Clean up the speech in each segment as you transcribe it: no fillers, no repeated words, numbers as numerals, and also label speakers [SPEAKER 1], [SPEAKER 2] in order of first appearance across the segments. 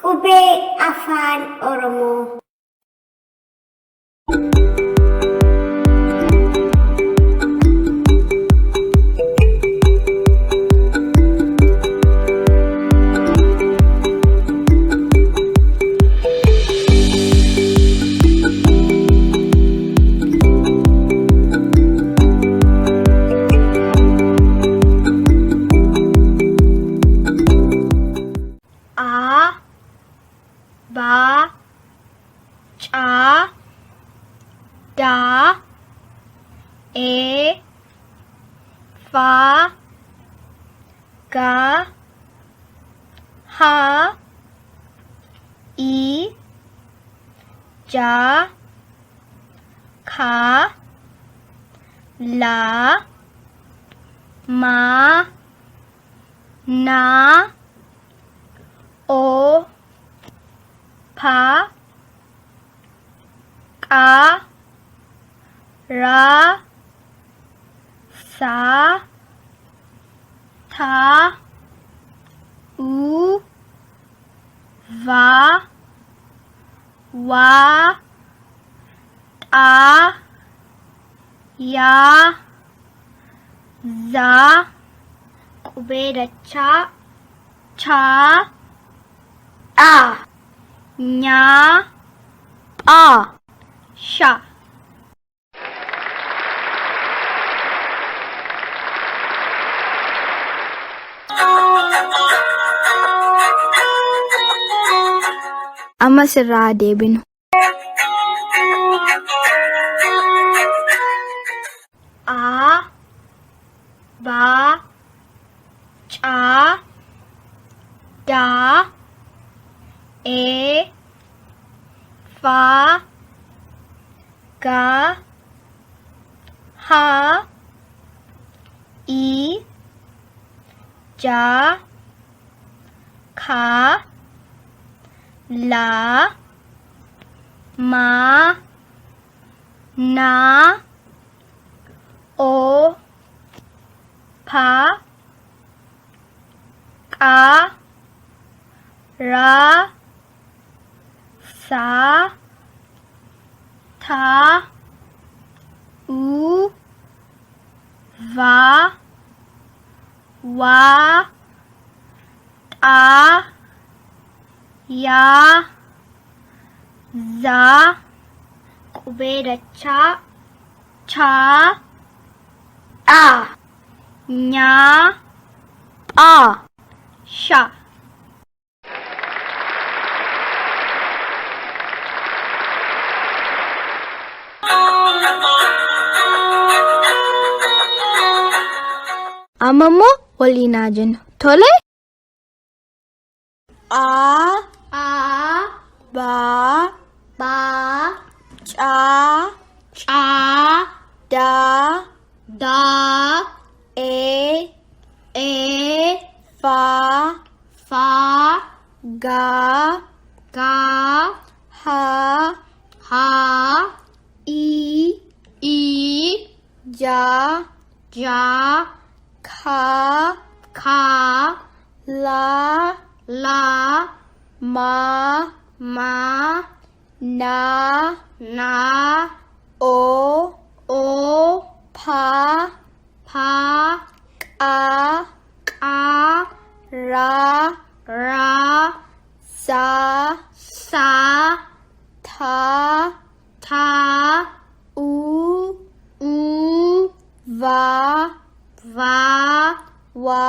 [SPEAKER 1] Qubee Afaan Oromoo.
[SPEAKER 2] Ba, cha, da, e, fa, ga, ha, i, ja, kha, la, ma, na, o, pa, ka, ra, sa, tha, u, va, wa, ta, ya, za, qubee dachaa, cha, a, nya, a, sha. Amma sirraa deebinu. A, ba, cha, da, e, fa, ga, ha, i, ja, kha, la, ma, na, o, pa, ka, ra, sa, tha, u, va, wa, ta, ya, za, qubee dachaa, cha, a, nya, a, sha. Amma immoo waliin haa jennu. Tole? A, ba, cha, da, e, fa, ga, ha, i, ja, kha, la, ma, na, o, pa, ka, ra, sa, tha, u, va, wa,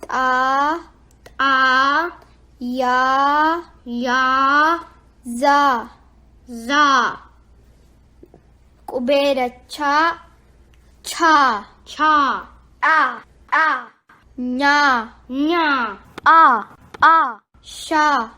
[SPEAKER 2] ta, ya, za. Qubee dachaa, cha, a, nya, a, sha.